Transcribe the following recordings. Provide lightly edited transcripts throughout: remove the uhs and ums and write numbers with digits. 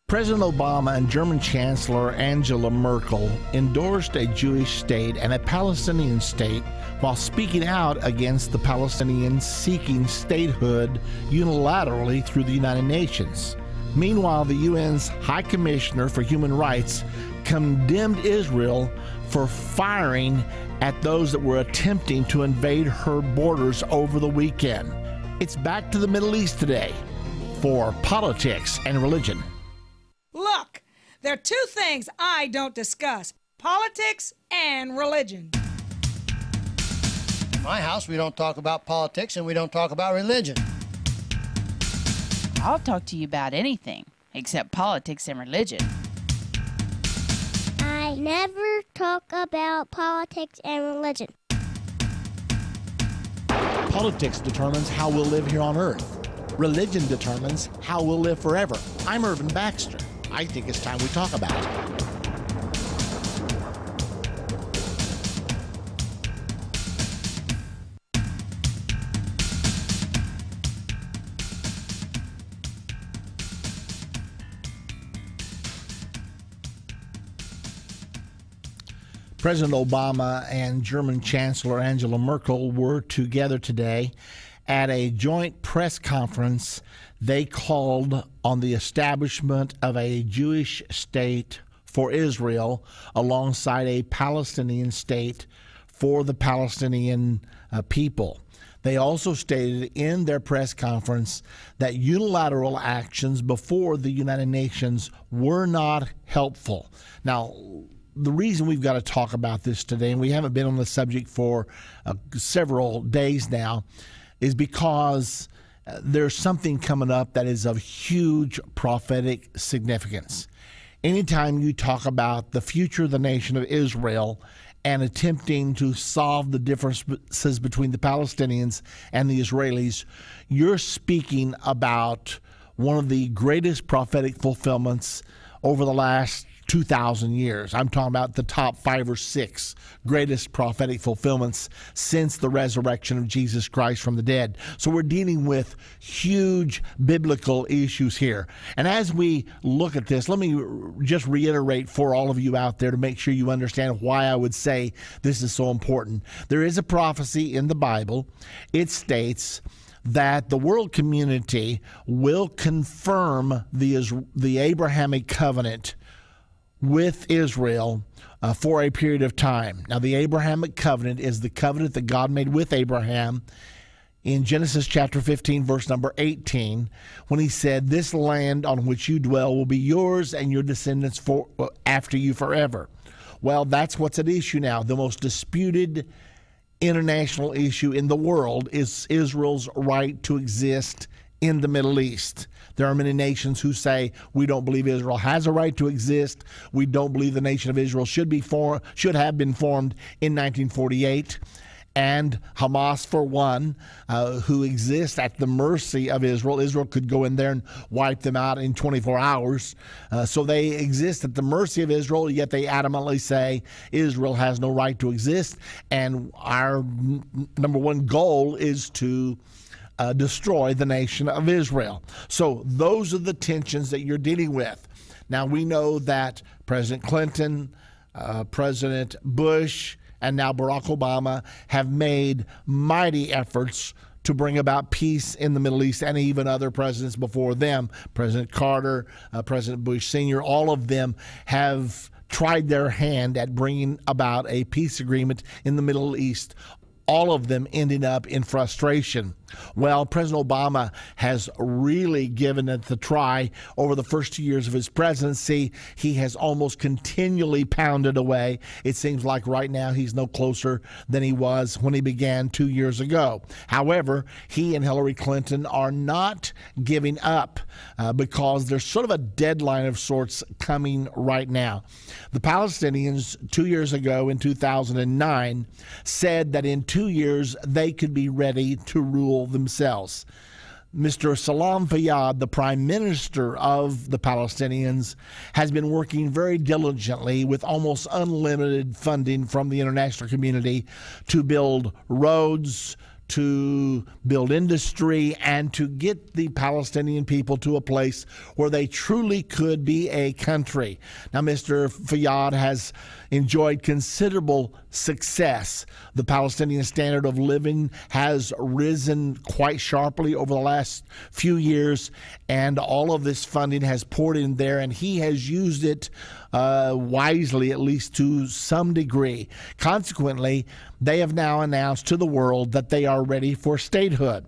President Obama and German Chancellor Angela Merkel endorsed a Jewish state and a Palestinian state while speaking out against the Palestinians seeking statehood unilaterally through the United Nations. Meanwhile, the UN's High Commissioner for Human Rights condemned Israel for firing at those that were attempting to invade her borders over the weekend. It's back to the Middle East today for politics and religion. Look, there are two things I don't discuss: politics and religion. In my house, we don't talk about politics and we don't talk about religion. I'll talk to you about anything except politics and religion. I never talk about politics and religion. Politics determines how we'll live here on earth. Religion determines how we'll live forever. I'm Irvin Baxter. I think it's time we talk about it. President Obama and German Chancellor Angela Merkel were together today at a joint press conference. They called on the establishment of a Jewish state for Israel alongside a Palestinian state for the Palestinian people. They also stated in their press conference that unilateral actions before the United Nations were not helpful. Now, the reason we've got to talk about this today, and we haven't been on the subject for several days now, is because there's something coming up that is of huge prophetic significance. Anytime you talk about the future of the nation of Israel and attempting to solve the differences between the Palestinians and the Israelis, you're speaking about one of the greatest prophetic fulfillments over the last 2,000 years. I'm talking about the top 5 or 6 greatest prophetic fulfillments since the resurrection of Jesus Christ from the dead. So we're dealing with huge biblical issues here. And as we look at this, let me just reiterate for all of you out there to make sure you understand why I would say this is so important. There is a prophecy in the Bible. It states that the world community will confirm the Abrahamic covenant with Israel for a period of time. Now, the Abrahamic covenant is the covenant that God made with Abraham in Genesis chapter 15, verse number 18, when he said, "This land on which you dwell will be yours and your descendants after you forever." Well, that's what's at issue now. The most disputed international issue in the world is Israel's right to exist in the Middle East. There are many nations who say, we don't believe Israel has a right to exist. We don't believe the nation of Israel should have been formed in 1948. And Hamas, for one, who exists at the mercy of Israel. Israel could go in there and wipe them out in 24 hours. So they exist at the mercy of Israel, yet they adamantly say Israel has no right to exist. And our number one goal is to destroy the nation of Israel. So those are the tensions that you're dealing with. Now, we know that President Clinton, President Bush, and now Barack Obama have made mighty efforts to bring about peace in the Middle East, and even other presidents before them, President Carter, President Bush Sr., all of them have tried their hand at bringing about a peace agreement in the Middle East, all of them ending up in frustration. Well, President Obama has really given it the try over the first 2 years of his presidency. He has almost continually pounded away. It seems like right now he's no closer than he was when he began 2 years ago. However, he and Hillary Clinton are not giving up because there's sort of a deadline of sorts coming right now. The Palestinians 2 years ago in 2009 said that in 2 years they could be ready to rule themselves. Mr. Salam Fayyad, the prime minister of the Palestinians, has been working very diligently with almost unlimited funding from the international community to build roads, to build industry, and to get the Palestinian people to a place where they truly could be a country. Now, Mr. Fayyad has enjoyed considerable success. The Palestinian standard of living has risen quite sharply over the last few years, and all of this funding has poured in there, and he has used it wisely, at least to some degree. Consequently, they have now announced to the world that they are ready for statehood.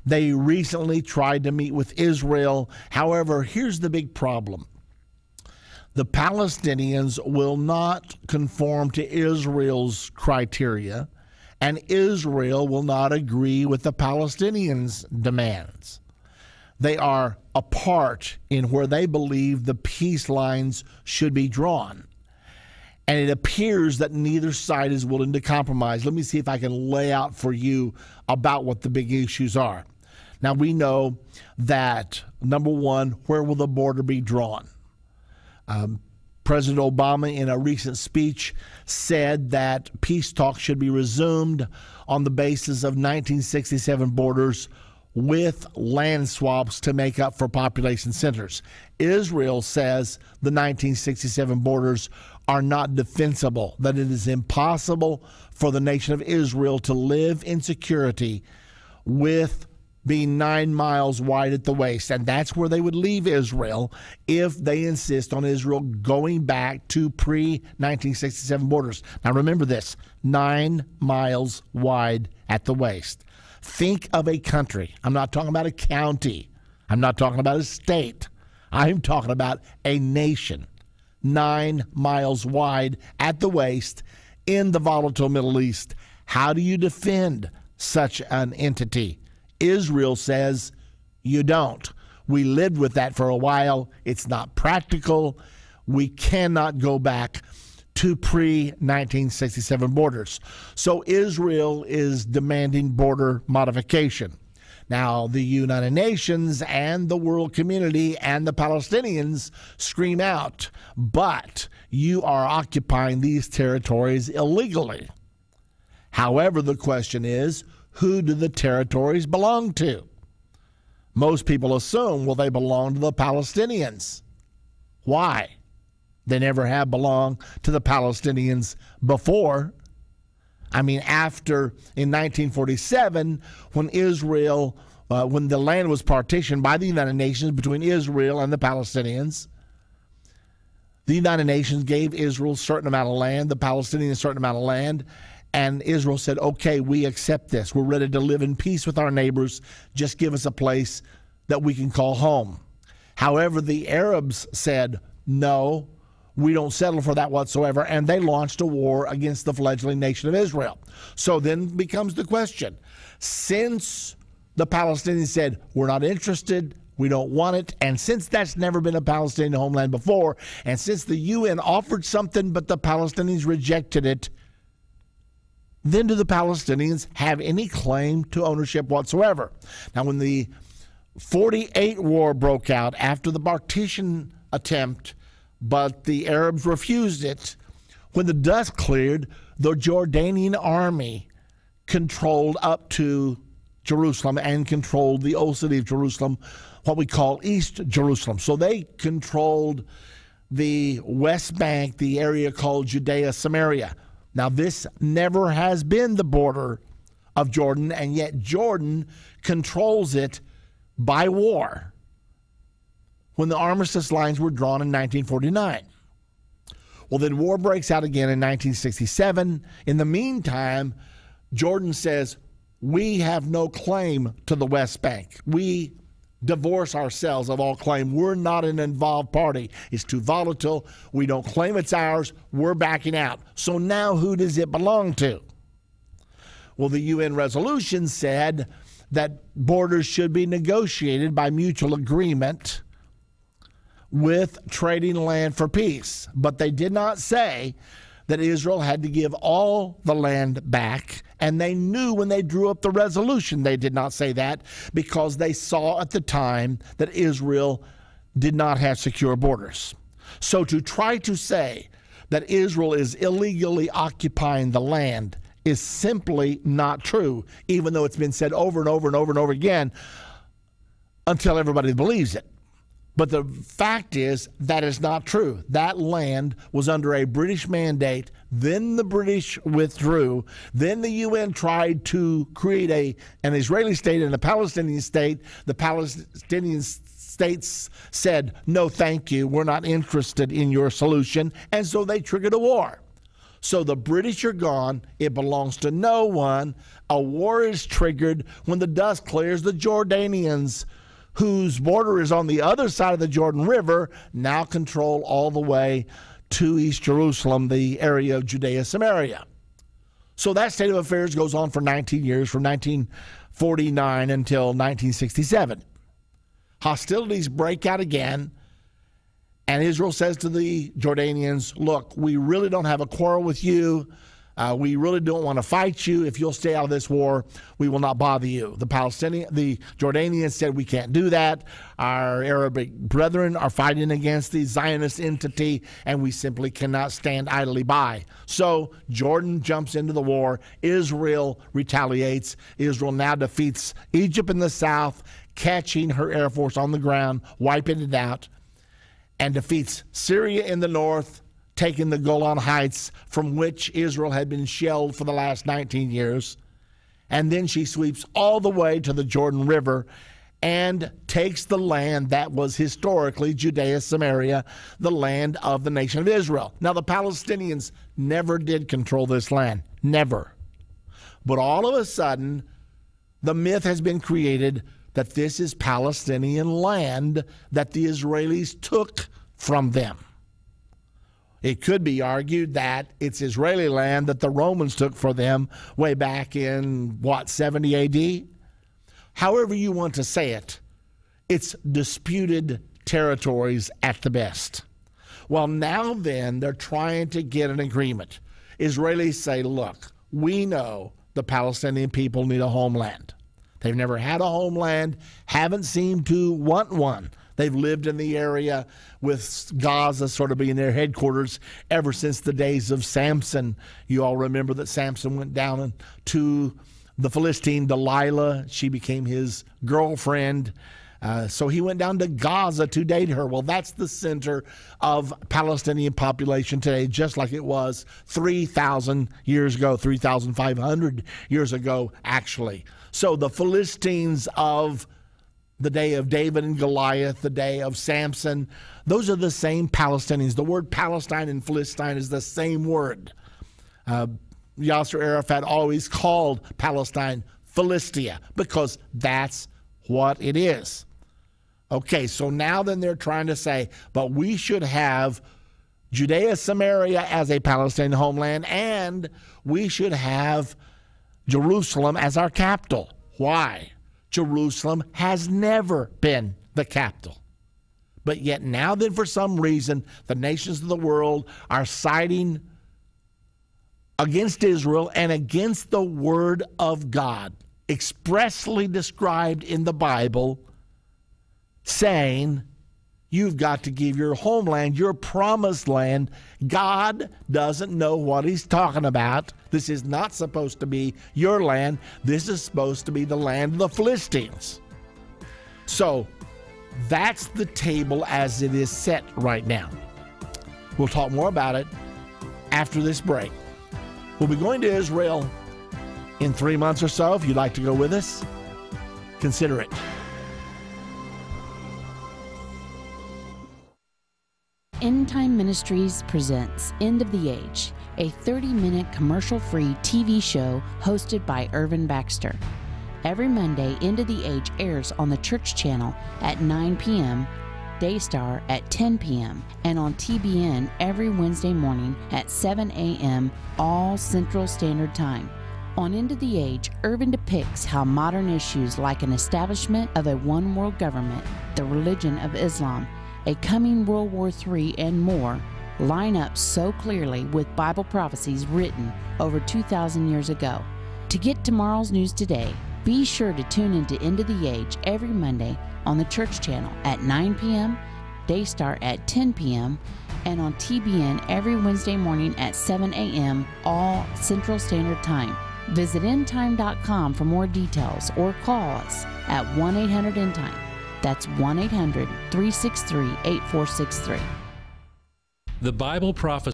They recently tried to meet with Israel. However, here's the big problem. The Palestinians will not conform to Israel's criteria, and Israel will not agree with the Palestinians' demands. They are apart in where they believe the peace lines should be drawn. And it appears that neither side is willing to compromise. Let me see if I can lay out for you about what the big issues are. Now, we know that, number one, where will the border be drawn? President Obama, in a recent speech, said that peace talks should be resumed on the basis of 1967 borders with land swaps to make up for population centers. Israel says the 1967 borders are not defensible, that it is impossible for the nation of Israel to live in security with being 9 miles wide at the waist. And that's where they would leave Israel if they insist on Israel going back to pre-1967 borders. Now remember this, 9 miles wide at the waist. Think of a country. I'm not talking about a county. I'm not talking about a state. I'm talking about a nation. 9 miles wide at the waist in the volatile Middle East. How do you defend such an entity? Israel says you don't. We lived with that for a while. It's not practical. We cannot go back to pre-1967 borders. So Israel is demanding border modification. Now, the United Nations and the world community and the Palestinians scream out, but you are occupying these territories illegally. However, the question is, who do the territories belong to? Most people assume, well, they belong to the Palestinians. Why? They never have belonged to the Palestinians before. I mean, after, in 1947, when Israel, when the land was partitioned by the United Nations between Israel and the Palestinians, the United Nations gave Israel a certain amount of land, the Palestinians a certain amount of land, and Israel said, okay, we accept this. We're ready to live in peace with our neighbors. Just give us a place that we can call home. However, the Arabs said, no, we don't settle for that whatsoever, and they launched a war against the fledgling nation of Israel. So then becomes the question, since the Palestinians said, we're not interested, we don't want it, and since that's never been a Palestinian homeland before, and since the UN offered something but the Palestinians rejected it, then do the Palestinians have any claim to ownership whatsoever? Now, when the 48 war broke out after the partition attempt, but the Arabs refused it, when the dust cleared, the Jordanian army controlled up to Jerusalem and controlled the old city of Jerusalem, what we call East Jerusalem. So they controlled the West Bank, the area called Judea, Samaria. Now, this never has been the border of Jordan, and yet Jordan controls it by war when the armistice lines were drawn in 1949. Well, then war breaks out again in 1967. In the meantime, Jordan says, we have no claim to the West Bank. We divorce ourselves of all claim. We're not an involved party. It's too volatile. We don't claim it's ours. We're backing out. So now who does it belong to? Well, the UN resolution said that borders should be negotiated by mutual agreement with trading land for peace. But they did not say that Israel had to give all the land back, and they knew when they drew up the resolution they did not say that, because they saw at the time that Israel did not have secure borders. So to try to say that Israel is illegally occupying the land is simply not true, even though it's been said over and over and over and over again until everybody believes it. But the fact is that is not true. That land was under a British mandate. Then the British withdrew. Then the UN tried to create an Israeli state and a Palestinian state. The Palestinian states said, no, thank you. We're not interested in your solution. And so they triggered a war. So the British are gone. It belongs to no one. A war is triggered when the dust clears. The Jordanians, whose border is on the other side of the Jordan River, now control all the way to East Jerusalem, the area of Judea, Samaria. So that state of affairs goes on for 19 years, from 1949 until 1967. Hostilities break out again, and Israel says to the Jordanians, look, we really don't have a quarrel with you. We really don't want to fight you. If you'll stay out of this war, we will not bother you. The Jordanians said we can't do that. Our Arabic brethren are fighting against the Zionist entity, and we simply cannot stand idly by. So Jordan jumps into the war. Israel retaliates. Israel now defeats Egypt in the south, catching her air force on the ground, wiping it out, and defeats Syria in the north, taking the Golan Heights, from which Israel had been shelled for the last 19 years. And then she sweeps all the way to the Jordan River and takes the land that was historically Judea, Samaria, the land of the nation of Israel. Now, the Palestinians never did control this land, never. But all of a sudden, the myth has been created that this is Palestinian land that the Israelis took from them. It could be argued that it's Israeli land that the Romans took for them way back in, 70 A.D.? However you want to say it, it's disputed territories at the best. Well, now then, they're trying to get an agreement. Israelis say, look, we know the Palestinian people need a homeland. They've never had a homeland, haven't seemed to want one. They've lived in the area with Gaza sort of being their headquarters ever since the days of Samson. You all remember that Samson went down to the Philistine Delilah. She became his girlfriend. So he went down to Gaza to date her. Well, that's the center of Palestinian population today, just like it was 3,000 years ago, 3,500 years ago, actually. So the Philistines of the day of David and Goliath, the day of Samson, those are the same Palestinians. The word Palestine and Philistine is the same word. Yasser Arafat always called Palestine Philistia because that's what it is. Okay, so now then they're trying to say, but we should have Judea, Samaria as a Palestinian homeland, and we should have Jerusalem as our capital. Why? Jerusalem has never been the capital. But yet now then, for some reason, the nations of the world are siding against Israel and against the Word of God, expressly described in the Bible, saying, you've got to give your homeland, your promised land. God doesn't know what he's talking about. This is not supposed to be your land. This is supposed to be the land of the Philistines. So that's the table as it is set right now. We'll talk more about it after this break. We'll be going to Israel in 3 months or so. If you'd like to go with us, consider it. Endtime Ministries presents End of the Age, a 30-minute commercial-free TV show hosted by Irvin Baxter. Every Monday, End of the Age airs on the Church Channel at 9 p.m., Daystar at 10 p.m., and on TBN every Wednesday morning at 7 a.m., all Central Standard Time. On End of the Age, Irvin depicts how modern issues like an establishment of a one-world government, the religion of Islam, a coming World War III, and more line up so clearly with Bible prophecies written over 2,000 years ago. To get tomorrow's news today, be sure to tune into End of the Age every Monday on the Church Channel at 9 p.m., Daystar at 10 p.m., and on TBN every Wednesday morning at 7 a.m., all Central Standard Time. Visit endtime.com for more details or call us at 1-800-ENDTIME. That's 1-800-363-8463. The Bible prophesies